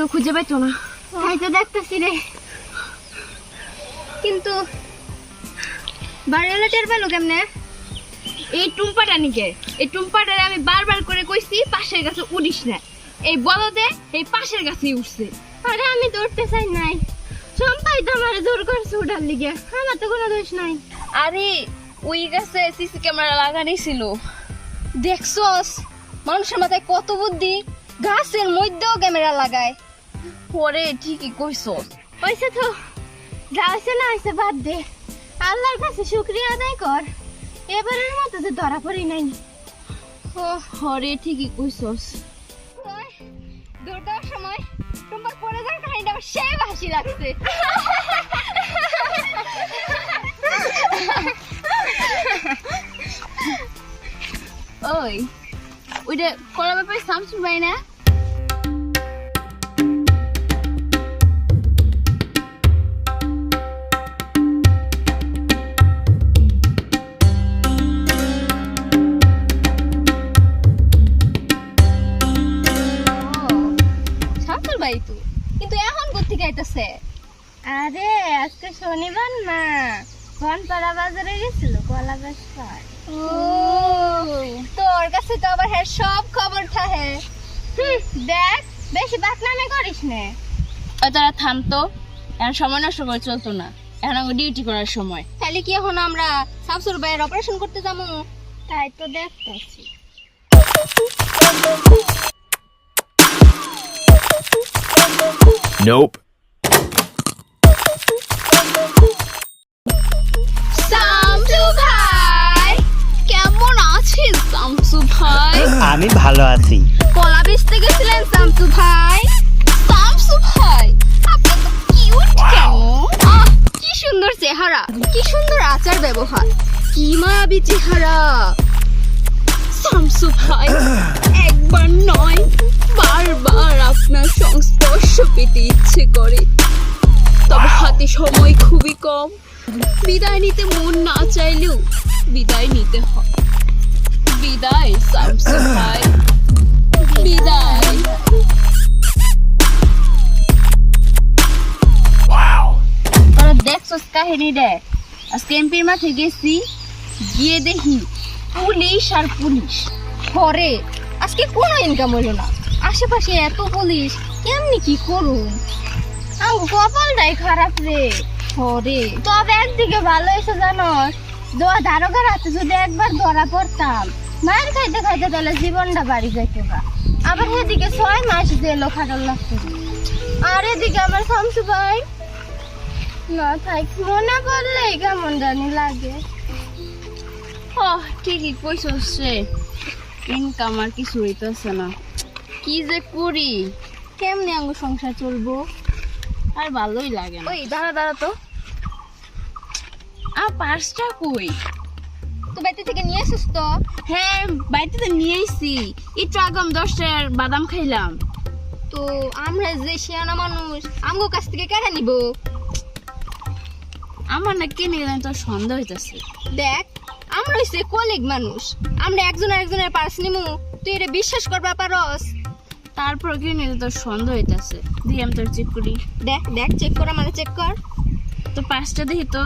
কেউ খুঁজে পাইতো না। তাই তো দেখতেছি রে, কিন্তু বাড়িওয়ালা টের পেলো কেমনে? এই টুম্পাটা নিকে, এই টুম্পাটারে আমি বারবার করে কইছি পাশের গাছে উঠিস না, এই বলদে এই পাশের গাছেই উঠছে। আরে আমি তো উঠতে চাই নাই, সম্পাই তো আমার জোর করছে উঠার লিগে, আমার তো কোনো দোষ নাই। আরে ওই গাছে সিসি ক্যামেরা লাগানি ছিল, দেখছস? মানুষের মাথায় কত বুদ্ধি, গাছের মধ্যেও ক্যামেরা লাগায়। পরে ঠিকই কইছস। হয়েছে তো, যা হয়েছে না হয়েছে বাদ দে, আল্লাহর কাছে শুকরিয়া আদায় কর, এবারের মতো তো ধরা পড়ি নাই। ও হরে ঠিকই কইছস। দৌড় দেওয়ার সময় তোমার পরে যাওয়ার কাহিনীটা আমার সেই হাসি লাগছে। ওই ওইটা কলা ব্যাপারে শামসুর ভাই না? শামসুর ভাই তো, কিন্তু এখন কোথেকে আইতাছে? আরে আজকে শনিবার না, বনপাড়া বাজারে গেছিল কলা বেচতে। ও তোর কাছে তো আবার হ্যাঁ সব খবর থাকে। দেখ বেশি বাকনামি করিস নে। ওই তোরা থামতো, এখন সময় নষ্ট করে চলতো না, এখন আমার ডিউটি করার সময়। তাহলে কি এখন আমরা শামসুর ভাইয়ের অপারেশন করতে যাবো? তাই তো দেখতেছি। Nope. শামসু ভাই কেমন আছিস? শামসু ভাই আমি ভালো আছি। কলা বেচতে গেছিলেন শামসু ভাই? শামসু ভাই আপনি তো কিউট কেমন, কি সুন্দর চেহারা, কি সুন্দর আচার ব্যবহার, কি মায়াবী চেহারা। শামসু ভাই একবার নয় বারবার আপনার সংস্পর্শ পেতে ইচ্ছে করে, তবে হাতে সময় খুবই কম, বিদায় নিতে মন না চাইলেও বিদায় নিতে হয়। বিদায় শামসু ভাই, বিদায়। তোরা দেখছস কাহিনী দেখ, আজকে এমপির মাঠে গেছি, গিয়ে দেখি পুলিশ আর পুলিশ। পরে আজকে কোনো ইনকাম হলো না, আশেপাশে এত পুলিশ, কেমনি কি করুন? আমার কপালটাই খারাপ রে। পরে তবে একদিকে ভালো এসে জানোস, দারোগার হাতে যদি একবার ধরা পড়তাম, মার খাইতে খাইতে তাহলে জীবনটা বাড়ি যাইতো গা। আবার সেদিকে 6 মাস জেলও খাটাল লাগতো। আর এদিকে আমার শামসু ভাই না থাক, মনে পড়লেই কেমন জানি লাগে। ঠিকই কইছস রে, ইনকাম আর কিছু হইতেছে না, কি যে করি, কেমনে আঙ্গ সংসার চলবো, আর ভালোই লাগে না। ওই দাঁড়া দাঁড়া তো, আর পার্সটা কই? তো বাড়িতে থেকে নিয়ে আসিস তো? হ্যাঁ বাড়িতে তো নিয়ে আইছি, একটু আগে আমি 10 টাকার বাদাম খাইলাম। তো আমরা যে শিয়ানা মানুষ, আমগো কাছ থেকে কেড়ে নিব? আমার না কিনে গেলাম তো সন্দেহ হইতেছে। দেখ আমরা হইছে কলিগ মানুষ, আমরা একজন আরেকজনের পার্স নিমু, তুই এটা বিশ্বাস করবা পারস? তারপর কিনে তো সন্দেহ হইতেছে, দিয়ে আমি তোর চেক করি। দেখ দেখ চেক করা মানে চেক কর তো পার্সটা দেখি তো,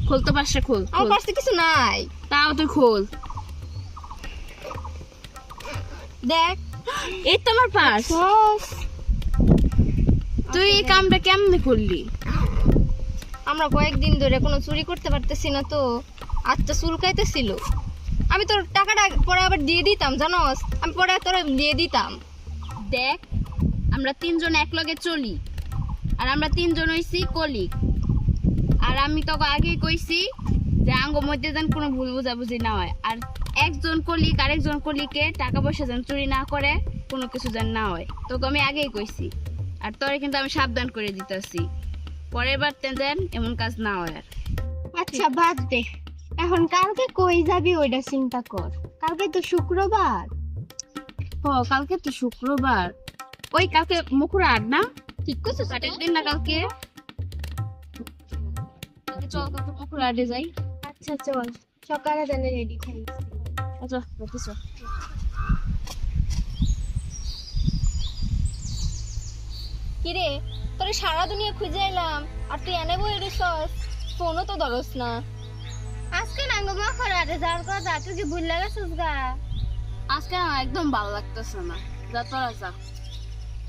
খোল তো পার্সটা, খোল। আমার পার্সে কিছু নাই। তাও তুই খোল, দেখ এই তো আমার পার্স। তুই এই কামটা কেমনে করলি? আমরা কয়েকদিন ধরে কোনো চুরি করতে পারতেছি না তো, আচ্ছা চুলকাইতেছিল, আমি তোর টাকাটা পরে আবার দিয়ে দিতাম জানোস, আমি পরে তোরা দিয়ে দিতাম। দেখ আমরা 3 জন এক লগে চলি, আর আমরা 3 জন হইছি কলিগ, আর আমি তোকে আগেই কইছি যে আঙ্গো মধ্যে যেন কোনো ভুল বোঝাবুঝি না হয়, আর একজন কলিগ আরেকজন কলিগকে টাকা পয়সা যেন চুরি না করে, কোনো কিছু যেন না হয়, তোকে আমি আগেই কইছি। আর তোরে কিন্তু আমি সাবধান করে দিতেছি, পরের বার যেন এমন কাজ না হয়। আর আচ্ছা বাদ দে, এখন কালকে কই যাবি ওইটা চিন্তা কর। কালকে তো শুক্রবার। কালকে তো শুক্রবার, ওই কালকে মুখুর আট না? ঠিক করছিস? কাটের দিন না কালকে? চল কালকে মুখুর আটে যাই। আচ্ছা চল, সকালে তাহলে রেডি থাকিস। আচ্ছা চল। কিরে তোরে সারা দুনিয়া খুঁজে এলাম আর তুই এনে বই রেছস, ফোনও তো ধরস না। আজকে নাঙ্গ মখর আরে যার কথা তুই কি ভুল লাগাছস গা? আজকে না একদম ভালো লাগতেছে না, যা তোরা যা।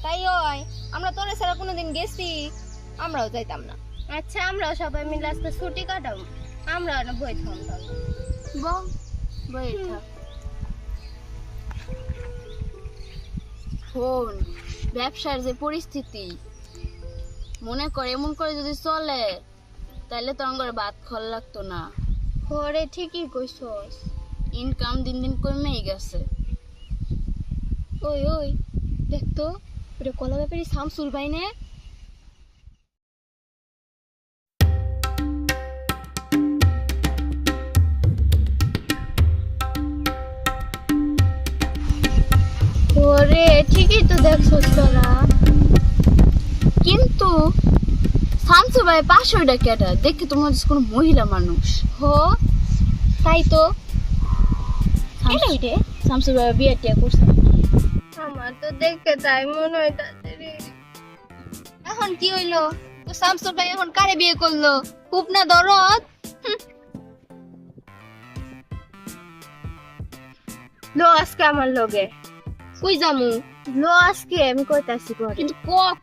তাই হয়, আমরা তোরে ছাড়া কোনোদিন গেছি? আমরাও যাইতাম না। আচ্ছা আমরাও সবাই মিলে আজকে ছুটি কাটাবো, আমরা না বই থামতাম। বই থাক। শোন, ব্যবসার যে পরিস্থিতি, মনে করে এমন করে যদি চলে তাহলে তো আমার ভাত খাওয়া লাগতো না। ঘরে ঠিকই কইছস। ইনকাম দিন দিন কমেই গেছে। ওই ওই দেখ তো, ওটা কলা ব্যাপারী শামসুল ভাই নে? ওরে ঠিকই তো দেখছস তোরা। কিন্তু শামসু ভাই পাশে ওইটা কেটা দেখে তোমার হচ্ছে কোনো মহিলা মানুষ। হো তাই তো। এটা ওইটে শামসু ভাই বিয়ে টিয়া করছে। আমার তো দেখতে তাই মনে হইতাছে রে। এখন কি হইলো? তো শামসুল ভাই এখন কারে বিয়ে করলো? খুব না দরদ? লো আজকে আমার লগে কই যামু? লো আজকে আমি কইতাছি পরে। কিন্তু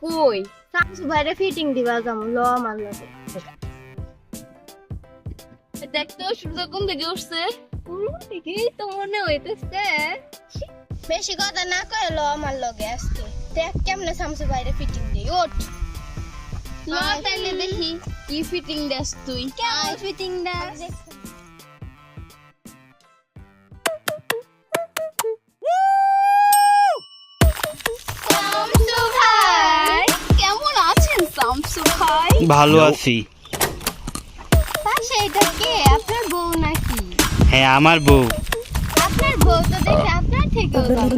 কই শামসু ভাইরে ফিটিং দিবা যামু, লো আমার লগে। দেখতো সূর্য কোন দিকে উঠছে? ঠিকই তো মনে হইতেছে। বেশি কথা না কয়ে লো আমার লগে আজকে। দেখ কেমনে শামসু ভাইরে ফিটিং দিই। ওঠ লো তাইলে দেখি কি ফিটিং দেস তুই। কেমন ফিটিং দাস? শামসু ভাই কেমন আছেন শামসু ভাই? ভালো আছি। পাশে এটা কে? আপনার বউ নাকি? হ্যাঁ আমার বউ। আপনার বউ তো দেখে আপনার থেকেও ভালো।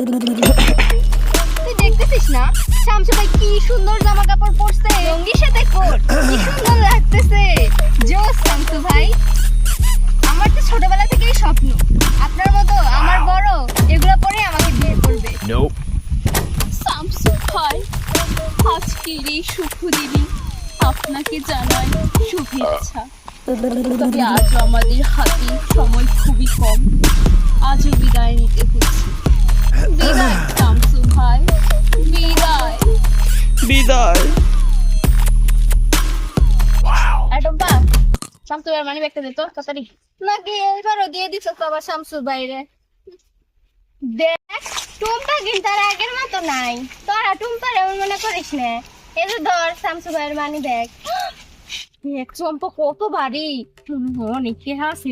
তুই দেখতেছিস না শামসু ভাই কি সুন্দর জামা কাপড় পরছে, লুঙ্গির সাথে কোট, কি সুন্দর লাগতেছে। জোস শামসু ভাই। আমার তো ছোটবেলা থেকেই স্বপ্ন আপনার মতো আমার বড় এগুলো পরে আমাকে বিয়ে করবে। শামসু ভাই, আজকের এই শুভ দিনে আপনাকে জানাই শুভেচ্ছা। তবে আজ আমাদের হাতে সময় খুবই কম, আজও বিদায় নিতে হচ্ছে। বিদায় শামসু ভাই, বিদায়। বিদায়। টম্পা, শামসু ভাইয়ের মানি ব্যাগটা দে তো তাড়াতাড়ি। নাকি এবারও দিয়ে দিছ তো আবার শামসুর বাইরে। দেখ টুম্পা কিন্তু আর আগের মতো নাই। তোরা টুম্পার এমন মনে করিস না। এই যে ধর শামসু ভাইয়ের মানি ব্যাগ। এক চম্পা কত ভারী, অনেক হাসি।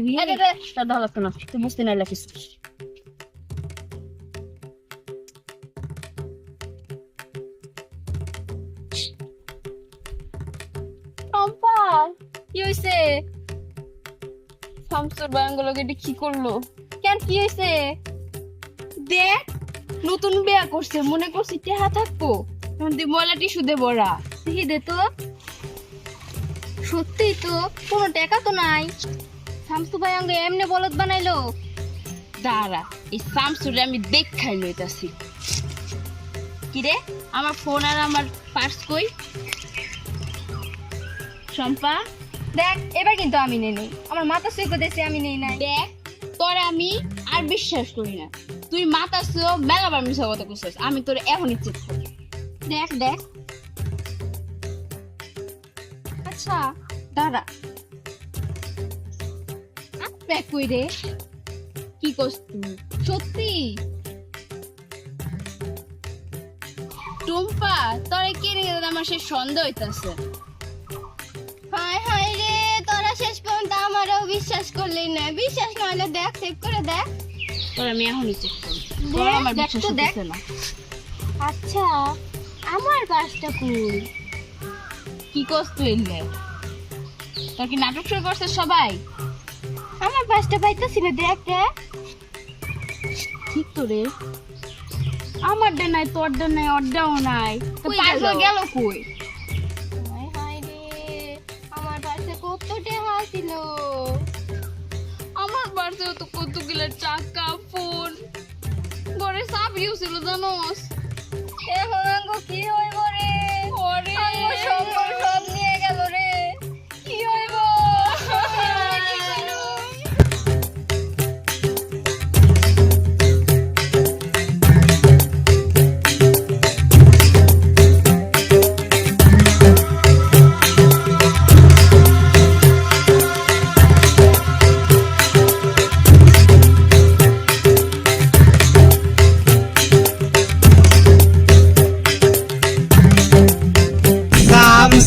তার ভালো লাগতো না, তুই বুঝতে নাই লাগিস। টম্পা কি হইছে? শামসুর বায়াঙ্গলকে কি করলো? কেন কি হইছে? দেখ নতুন বিয়া করছে, মনে করছি টেহা থাকবো, ময়লা টিস্যু দে ভরা। দেখি দে তো। সত্যি তো কোনো টাকা তো নাই। শামসু ভাই আঙ্গে এমনি বলদ বানাইলো। দাঁড়া, এই শামসুরে আমি দেখাই লইতাছি। কিরে আমার ফোন আর আমার পার্স কই? শম্পা দেখ এবার কিন্তু আমি নেই নেই, আমার মাথা সুই করতেছে আমি নেই নাই। দেখ, তোর আমি আর বিশ্বাস করি না। তুই মাথা সুও মেলাবার মিশা কথা কইছিস, আমি তোর এখনই চেক করি। দেখ দেখ। আচ্ছা দাঁড়া, দেখ কই রে, কি করছ তুই? সত্যি টুম্পা, তোরে কে রে? আমার সে সন্দেহ হইতাছে। হায় হায় রে, তোরা শেষ পর্যন্ত আমারও বিশ্বাস করলি না। বিশ্বাস না হলে দেখ চেক করে দেখ। তোর আমি এখনই চেক করি, দেখ, তোর আমার দেখ বিশ্বাস তো দেখ। হইতাছে না। আচ্ছা আমার পাঁচটা কুল। কি করছ তুই? তোর কি নাটক শুরু করছে সবাই? আমার পাঁচটা পাইতেছি না, দেখ দেখ। ঠিক তো রে, আমার ডে নাই, তোর ডে নাই, অর্ডাও নাই, তো কই পাঁচও গেল? গেল কই? হায় হায় রে, আমার পাশে কত টাকা ছিল। আমার বাড়িতেও তো কতগুলো টাকা, ফোন, ঘরে চাবিও ছিল জানোস। এখন আঙ্গো কি হইব রে? ওর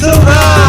survive.